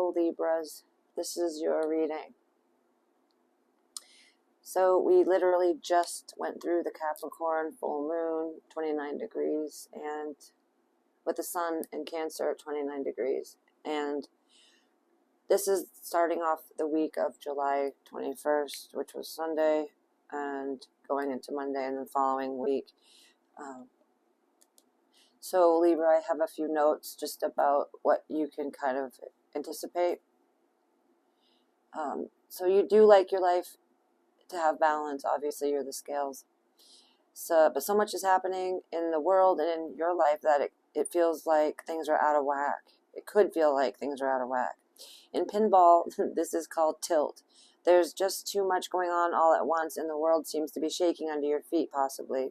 Hello Libras, this is your reading. So we literally just went through the Capricorn full moon, 29 degrees, and with the sun in Cancer at 29 degrees. And this is starting off the week of July 21st, which was Sunday, and going into Monday and the following week. So Libra, I have a few notes just about what you can kind of anticipate. So you do like your life to have balance. Obviously, you're the scales. But so much is happening in the world and in your life that it feels like things are out of whack. It could feel like things are out of whack. In pinball, this is called tilt. There's just too much going on all at once, and the world seems to be shaking under your feet, possibly.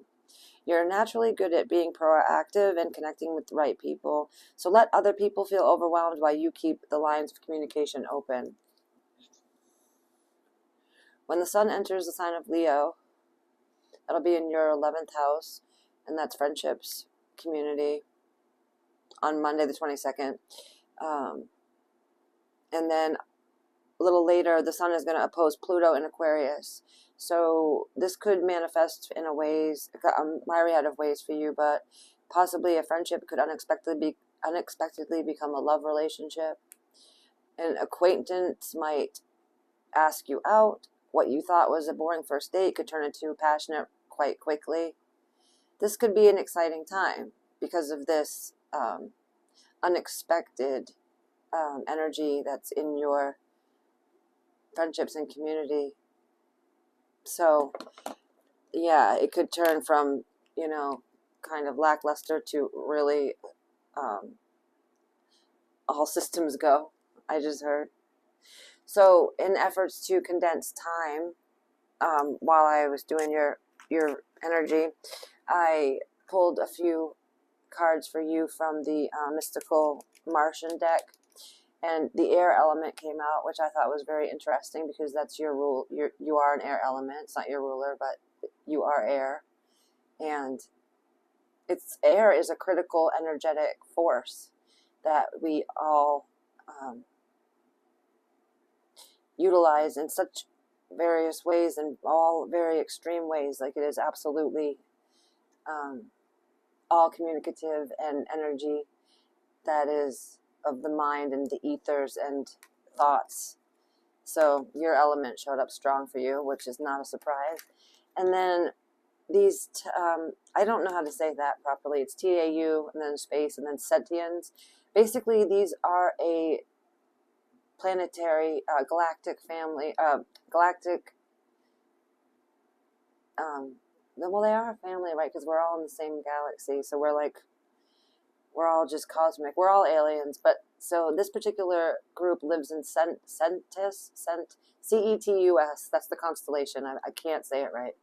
You're naturally good at being proactive and connecting with the right people, so let other people feel overwhelmed while you keep the lines of communication open. When the sun enters the sign of Leo, that'll be in your 11th house, and that's friendships, community, on Monday the 22nd. And then a little later, the sun is going to oppose Pluto in Aquarius. So this could manifest in a myriad of ways for you, but possibly a friendship could unexpectedly become a love relationship. An acquaintance might ask you out. What you thought was a boring first date could turn into passionate quite quickly. This could be an exciting time because of this unexpected energy that's in your friendships and community. So, yeah, it could turn from, kind of lackluster to really all systems go, I just heard. So, in efforts to condense time, while I was doing your energy, I pulled a few cards for you from the mystical Martian deck, and the air element came out, which I thought was very interesting because that's your rule. You are an air element. It's not your ruler, but you are air, and air is a critical energetic force that we all utilize in such various ways, and all very extreme ways. Like, it is absolutely all communicative and energy that is of the mind and the ethers and thoughts. So your element showed up strong for you, which is not a surprise. And then these, I don't know how to say that properly. It's TAU and then space and then sentience. Basically, these are a planetary, galactic family, well, they are a family, right? Because we're all in the same galaxy. So we're all just cosmic. We're all aliens. But so this particular group lives in Cetus, C-E-T-U-S. That's the constellation. I can't say it right.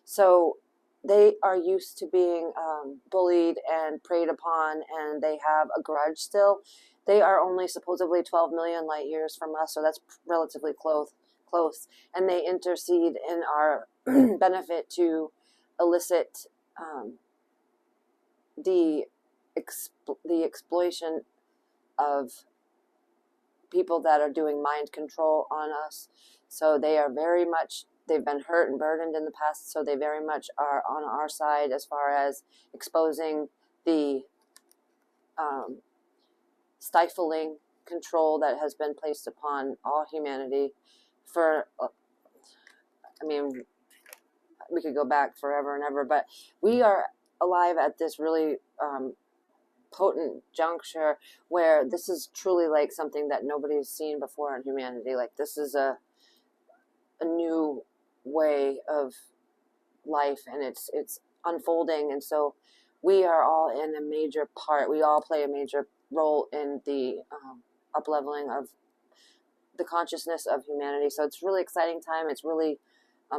So they are used to being bullied and preyed upon, and they have a grudge still. They are only supposedly 12 million light years from us, so that's relatively close. And they intercede in our benefit to elicit the exploitation of people that are doing mind control on us. So they are they've been hurt and burdened in the past, so they very much are on our side as far as exposing the stifling control that has been placed upon all humanity for, we could go back forever and ever, but we are alive at this really potent juncture where this is truly like something that nobody's seen before in humanity. Like, this is a new way of life, and it's unfolding, and so we are all in a major part. We all play a major role in the up-leveling of the consciousness of humanity. So it's really exciting time. It's really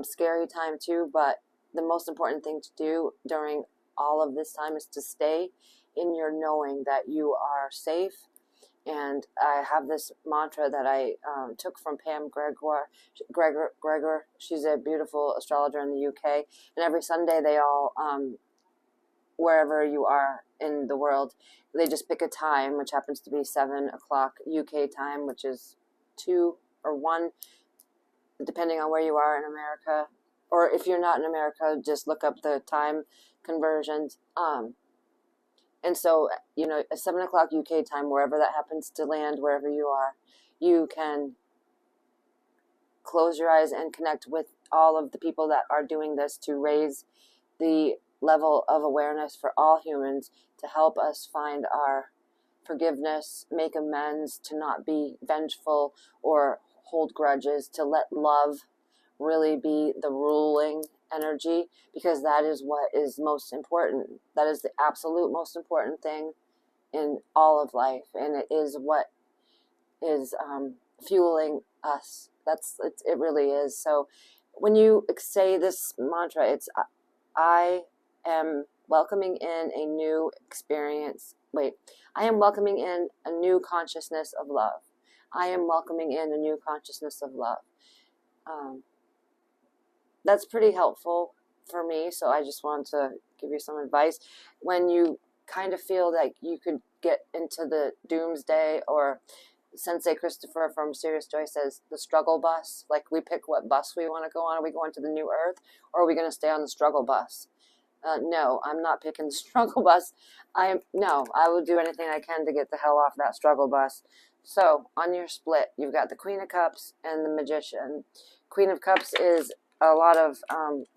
scary time too, but the most important thing to do during all of this time is to stay in your knowing that you are safe. And I have this mantra that I took from Pam Gregor. She's a beautiful astrologer in the UK. And every Sunday they all, wherever you are in the world. They just pick a time, which happens to be 7 o'clock UK time, which is 2 or 1, depending on where you are in America. Or if you're not in America, just look up the time conversions. And so, at 7 o'clock UK time, wherever that happens to land, wherever you are, you can close your eyes and connect with all of the people that are doing this to raise the level of awareness for all humans, to help us find our forgiveness, make amends, to not be vengeful or hold grudges, to let love really be the ruling energy, because that is what is most important. That is the absolute most important thing in all of life, and it is what is fueling us. It really is. So when you say this mantra, it's I am welcoming in a new experience. I am welcoming in a new consciousness of love. I am welcoming in a new consciousness of love. That's pretty helpful for me, so I just wanted to give you some advice. When you kind of feel like you could get into the doomsday, or Sensei Christopher from Serious Joy says the struggle bus, like we pick what bus we want to go on. Are we going to the new earth, or are we going to stay on the struggle bus? No, I'm not picking the struggle bus. I will do anything I can to get the hell off that struggle bus. So on your split, you've got the Queen of Cups and the Magician. Queen of Cups is a lot of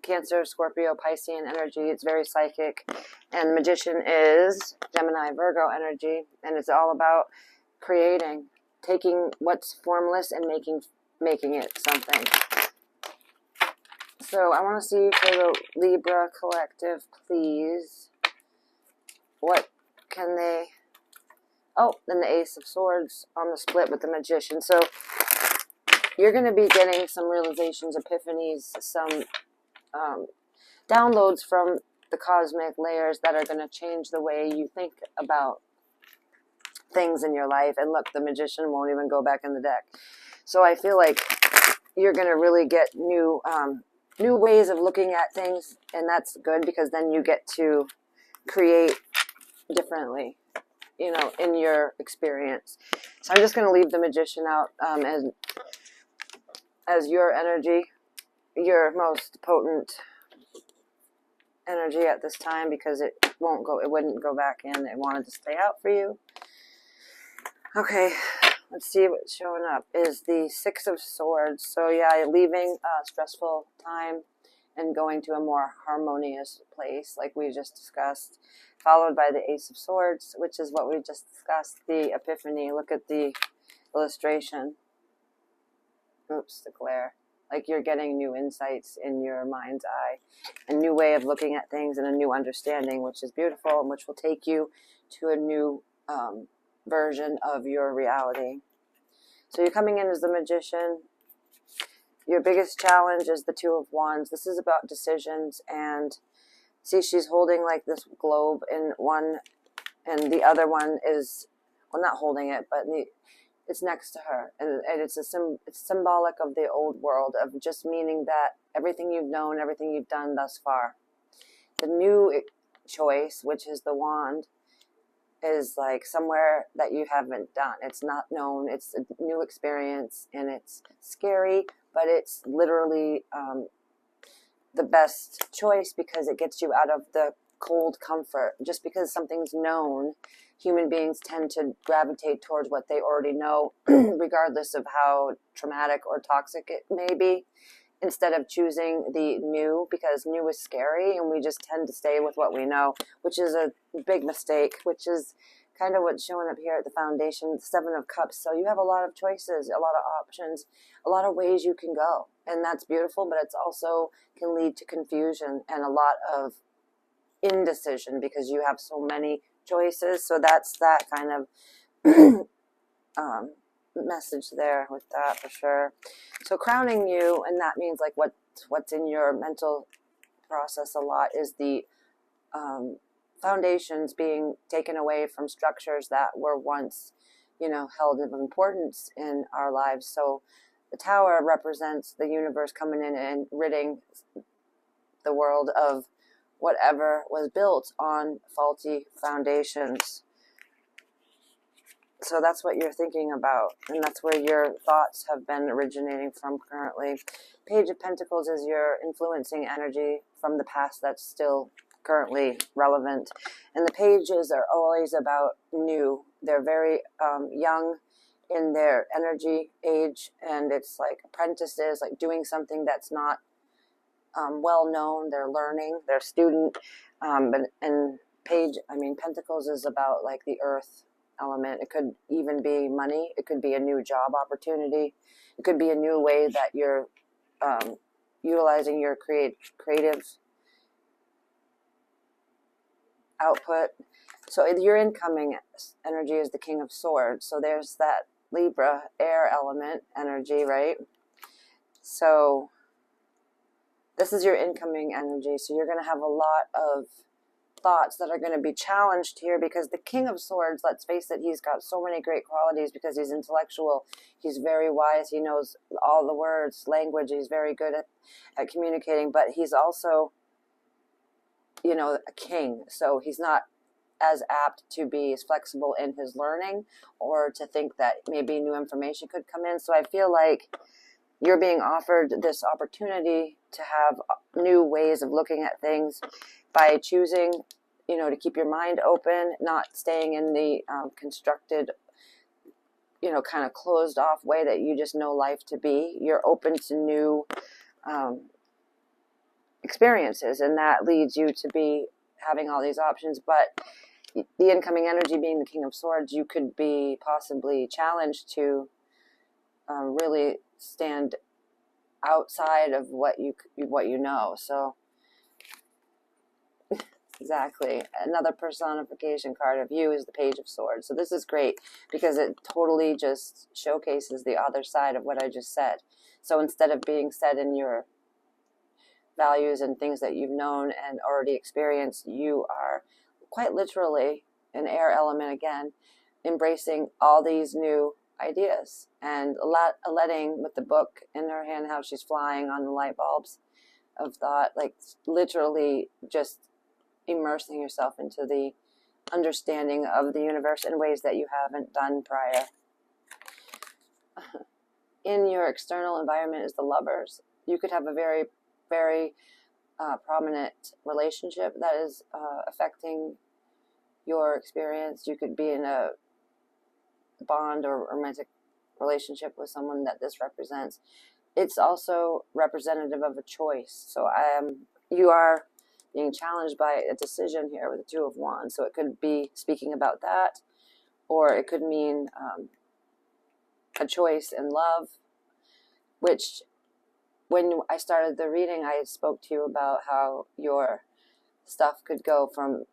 Cancer, Scorpio, Piscean energy. It's very psychic. And the Magician is Gemini, Virgo energy. And it's all about creating, taking what's formless and making it something. So I want to see for the Libra collective, please. What can they... Oh, then the Ace of Swords on the split with the Magician. So you're going to be getting some realizations, epiphanies, some downloads from the cosmic layers that are going to change the way you think about things in your life. And look, the Magician won't even go back in the deck. So I feel like you're going to really get new ways of looking at things, and that's good, because then you get to create differently, in your experience. So I'm just going to leave the Magician out as your energy, your most potent energy at this time, because it wouldn't go back in. It wanted to stay out for you. Okay, let's see what's showing up is the Six of Swords. So yeah, leaving a stressful time and going to a more harmonious place, like we just discussed, followed by the Ace of Swords, which is what we just discussed, the Epiphany. Look at the illustration. Oops, the glare. Like you're getting new insights in your mind's eye, a new way of looking at things, and a new understanding, which is beautiful, and which will take you to a new version of your reality. So you're coming in as the Magician. Your biggest challenge is the Two of Wands. This is about decisions, and see, she's holding like this globe in one, and the other one is, well, not holding it, but it's next to her, and it's symbolic of the old world, of just meaning that everything you've known, everything you've done thus far. The new choice, which is the wand, is like somewhere that you haven't done. It's not known. It's a new experience, and it's scary, but it's literally the best choice, because it gets you out of the cold comfort. Just because something's known, human beings tend to gravitate towards what they already know, regardless of how traumatic or toxic it may be, instead of choosing the new, because new is scary, and we just tend to stay with what we know, which is a big mistake, which is kind of what's showing up here at the foundation, the Seven of Cups. So you have a lot of choices, a lot of options, a lot of ways you can go, and that's beautiful, but it's also can lead to confusion and a lot of indecision, because you have so many choices. So that's that kind of message there with that, for sure. So crowning you, and that means like what's in your mental process a lot, is the foundations being taken away from structures that were once, held of importance in our lives. So the Tower represents the universe coming in and ridding the world of whatever was built on faulty foundations. So that's what you're thinking about, and that's where your thoughts have been originating from currently. Page of Pentacles is your influencing energy from the past that's still currently relevant. And the pages are always about new. They're very young in their energy age, and it's like apprentices, like doing something that's not well known. They're learning, they're student. Pentacles is about like the earth element. It could even be money. It could be a new job opportunity. It could be a new way that you're utilizing your creative output. So your incoming energy is the King of Swords. So there's that Libra air element energy, right? So this is your incoming energy. So you're going to have a lot of thoughts that are going to be challenged here, because the King of Swords, let's face it, he's got so many great qualities because he's intellectual, he's very wise, he knows all the words, language, he's very good at communicating, but he's also, you know, a king, so he's not as apt to be as flexible in his learning or to think that maybe new information could come in. So I feel like you're being offered this opportunity to have new ways of looking at things by choosing, you know, to keep your mind open, not staying in the constructed, you know, kind of closed off way that you just know life to be. You're open to new experiences, and that leads you to be having all these options. But the incoming energy being the King of Swords, you could be possibly challenged to really stand outside of what you know. So exactly, another personification card of you is the Page of Swords. So this is great because it totally just showcases the other side of what I just said. So instead of being set in your values and things that you've known and already experienced, you are quite literally an air element again, embracing all these new ideas and letting, with the book in her hand, how she's flying on the light bulbs of thought, like literally just immersing yourself into the understanding of the universe in ways that you haven't done prior. In your external environment is the Lovers. You could have a very, very prominent relationship that is affecting your experience. You could be in a bond or romantic relationship with someone that this represents. It's also representative of a choice. So you are being challenged by a decision here with the Two of Wands. So it could be speaking about that, or it could mean a choice in love, which when I started the reading, I spoke to you about how your stuff could go from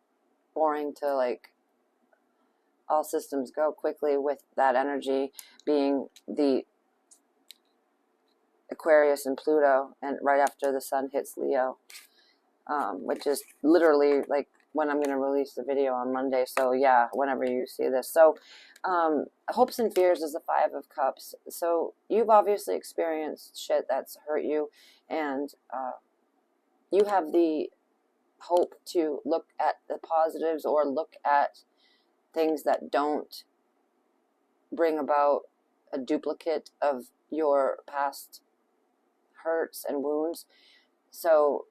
boring to like all systems go quickly, with that energy being the Aquarius and Pluto, and right after the sun hits Leo, which is literally like when I'm going to release the video on Monday. So yeah, whenever you see this. So hopes and fears is the Five of Cups. So you've obviously experienced shit that's hurt you, and you have the hope to look at the positives or look at things that don't bring about a duplicate of your past hurts and wounds. So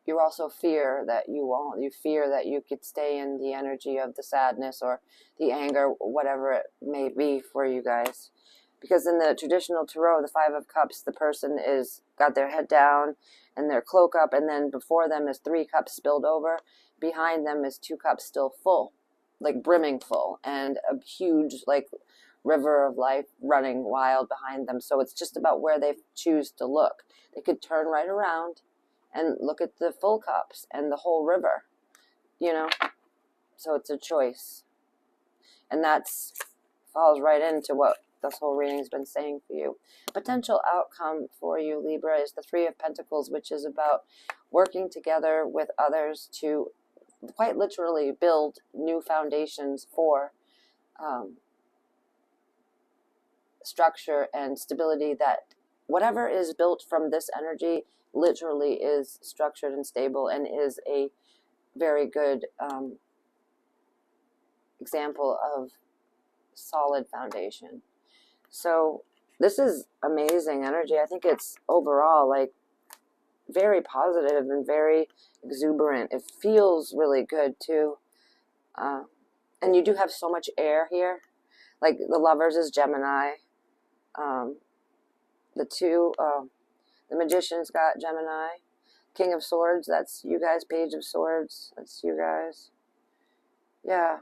you also fear that you fear that you could stay in the energy of the sadness or the anger, whatever it may be for you guys. Because in the traditional tarot, the Five of Cups, the person is got their head down and their cloak up, and then before them is 3 cups spilled over. Behind them is 2 cups still full, like brimming full, and a huge like river of life running wild behind them. So it's just about where they choose to look. They could turn right around and look at the full cups and the whole river, you know. So it's a choice, and that's falls right into what this whole reading has been saying for you. Potential outcome for you, Libra, is the Three of Pentacles, which is about working together with others to quite literally build new foundations for structure and stability, that whatever is built from this energy literally is structured and stable and is a very good example of solid foundation. So this is amazing energy. I think it's overall like very positive and very exuberant. It feels really good too. And you do have so much air here. Like the Lovers is Gemini. The Magician's got Gemini. King of Swords, that's you guys. Page of Swords, that's you guys. Yeah.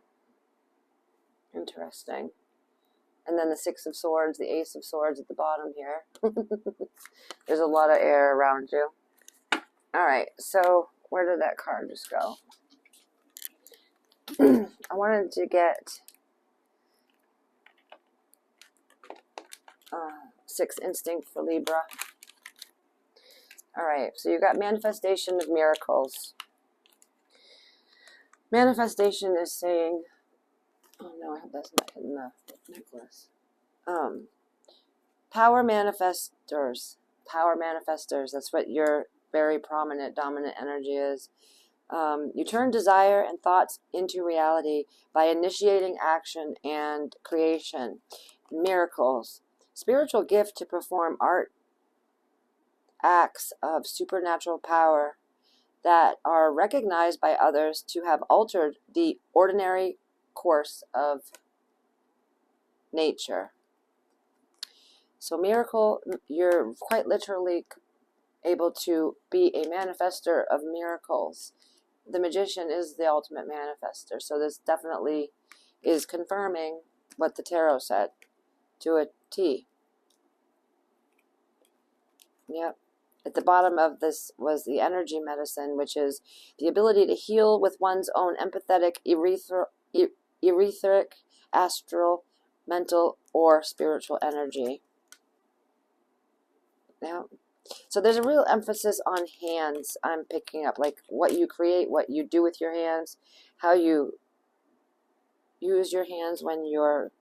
Interesting. And then the Six of Swords, the Ace of Swords at the bottom here. There's a lot of air around you. All right, so where did that card just go? I wanted to get Sixth Instinct for Libra. All right, so you got Manifestation of Miracles. Manifestation is saying, oh no, that's not hitting the necklace. Power manifestors. Power manifestors. That's what your very prominent, dominant energy is. You turn desire and thoughts into reality by initiating action and creation. Miracles. Spiritual gift to perform art acts of supernatural power that are recognized by others to have altered the ordinary course of nature. So miracle, you're quite literally able to be a manifester of miracles. The Magician is the ultimate manifester. So this definitely is confirming what the tarot said to a T. Yep. At the bottom of this was the energy medicine, which is the ability to heal with one's own empathetic, etheric, astral, mental, or spiritual energy. Yeah. So there's a real emphasis on hands I'm picking up, like what you create, what you do with your hands, how you use your hands when you're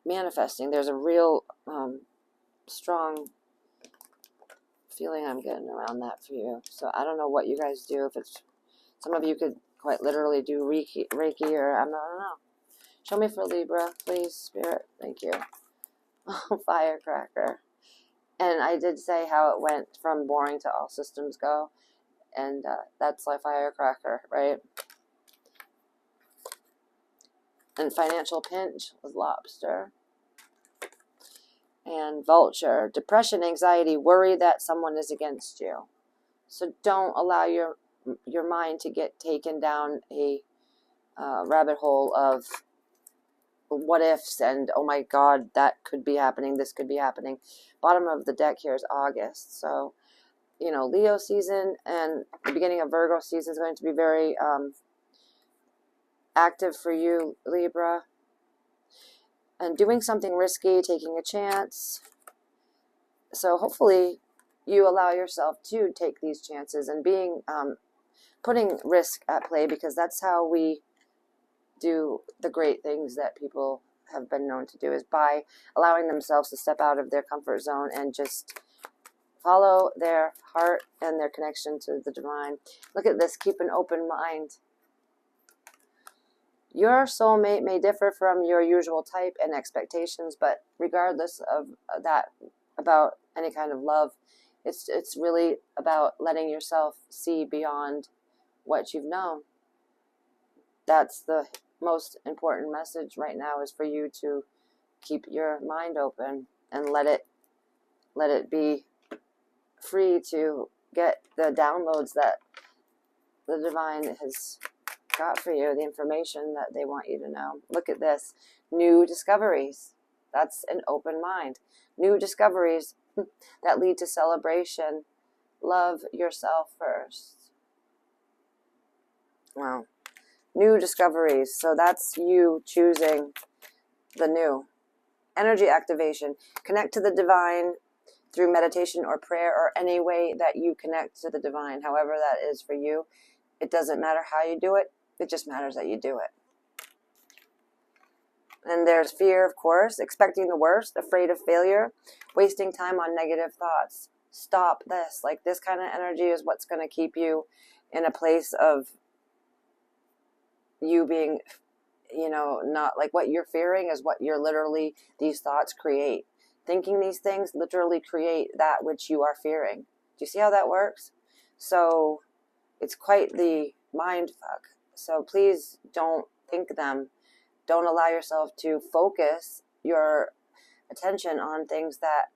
manifesting. There's a real strong feeling I'm getting around that for you. So I don't know what you guys do. If it's, some of you could quite literally do Reiki or I don't know. Show me for Libra, please, Spirit. Thank you. Oh, firecracker. And I did say how it went from boring to all systems go. And that's like firecracker, right? And financial pinch was lobster. And vulture. Depression, anxiety, worry that someone is against you. So don't allow your mind to get taken down a rabbit hole of what ifs and, oh my God, that could be happening, this could be happening. Bottom of the deck here is August. So, you know, Leo season and the beginning of Virgo season is going to be very active for you, Libra. And doing something risky, taking a chance. So hopefully you allow yourself to take these chances and being putting risk at play, because that's how we do the great things that people have been known to do, is by allowing themselves to step out of their comfort zone and just follow their heart and their connection to the divine. Look at this. Keep an open mind. Your soulmate may differ from your usual type and expectations, but regardless of that, about any kind of love, it's really about letting yourself see beyond what you've known. That's the most important message right now, is for you to keep your mind open and let it be free to get the downloads that the divine has got for you, the information that they want you to know. Look at this. New discoveries. That's an open mind. New discoveries that lead to celebration. Love yourself first. Wow. New discoveries. So that's you choosing the new. Energy activation. Connect to the divine through meditation or prayer, or any way that you connect to the divine, however that is for you. It doesn't matter how you do it. It just matters that you do it. And there's fear, of course, expecting the worst, afraid of failure, wasting time on negative thoughts. stop this. Like, this kind of energy is what's going to keep you in a place of you being, you know, not like what you're fearing is what you're literally, these thoughts create. Thinking these things literally create that which you are fearing. Do you see how that works? So it's quite the mind fuck. So please don't think them. Don't allow yourself to focus your attention on things that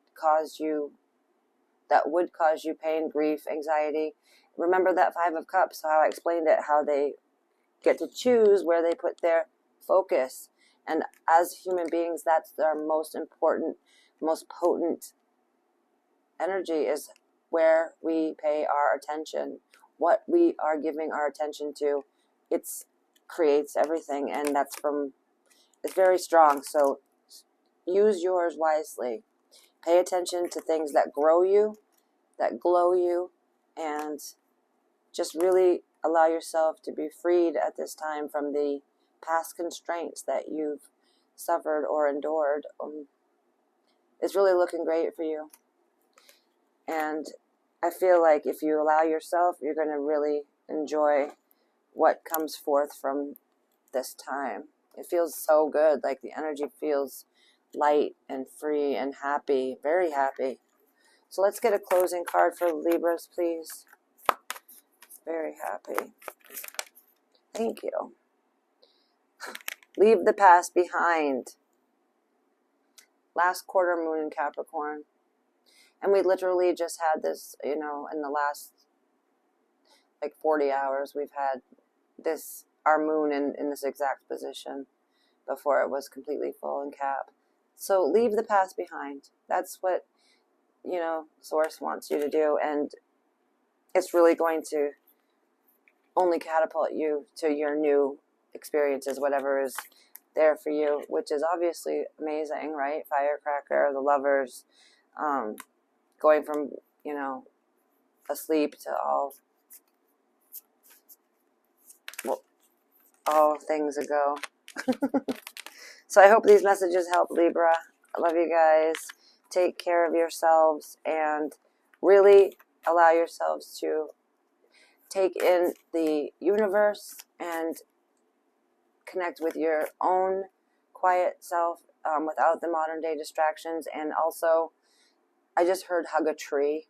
would cause you pain, grief, anxiety. Remember that Five of Cups, how I explained it, how they get to choose where they put their focus. And as human beings, that's our most important, most potent energy, is where we pay our attention, what we are giving our attention to. It creates everything, and it's very strong. So use yours wisely. Pay attention to things that grow you, that glow you, and just really allow yourself to be freed at this time from the past constraints that you've suffered or endured. It's really looking great for you. And I feel like if you allow yourself, you're going to really enjoy what comes forth from this time. It feels so good. Like, the energy feels light and free and happy, very happy. So let's get a closing card for Libras, please. Very happy. Thank you. Leave the past behind. Last quarter moon in Capricorn. And we literally just had this, you know, in the last like 40 hours, we've had this, our moon in this exact position before it was completely full in Cap. So leave the past behind. That's what, you know, Source wants you to do. And it's really going to only catapult you to your new experiences, whatever is there for you, which is obviously amazing, right? Firecracker, the Lovers, going from, you know, asleep to all things ago. So I hope these messages help, Libra. I love you guys. Take care of yourselves and really allow yourselves to take in the universe and connect with your own quiet self without the modern day distractions. And also, I just heard hug a tree.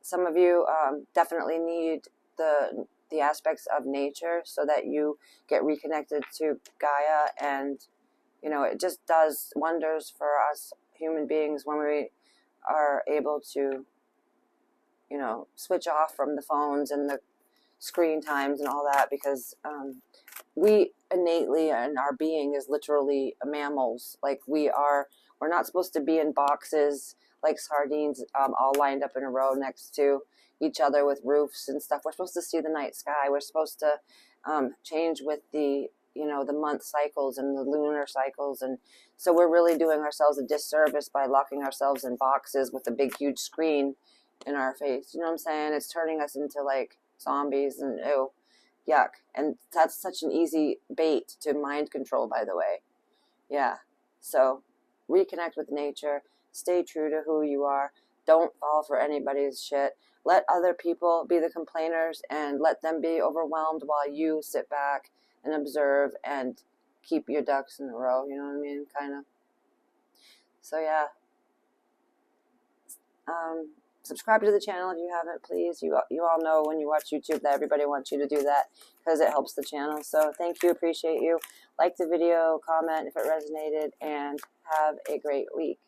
Some of you definitely need the aspects of nature so that you get reconnected to Gaia, and you know, it just does wonders for us human beings when we are able to, you know, switch off from the phones and the screen times and all that, because we innately, and our being is literally mammals. Like, we're not supposed to be in boxes like sardines all lined up in a row next to each other with roofs and stuff. We're supposed to see the night sky. We're supposed to change with the, you know, the month cycles and the lunar cycles. And so we're really doing ourselves a disservice by locking ourselves in boxes with a big, huge screen in our face. You know what I'm saying? It's turning us into like zombies, and ew, yuck. And that's such an easy bait to mind control, by the way. Yeah. So reconnect with nature. Stay true to who you are. Don't fall for anybody's shit. Let other people be the complainers and let them be overwhelmed while you sit back and observe and keep your ducks in a row. You know what I mean? Kind of. So yeah. Subscribe to the channel if you haven't, please. You all know when you watch YouTube that everybody wants you to do that because it helps the channel. So thank you. Appreciate you. Like the video, comment if it resonated, and have a great week.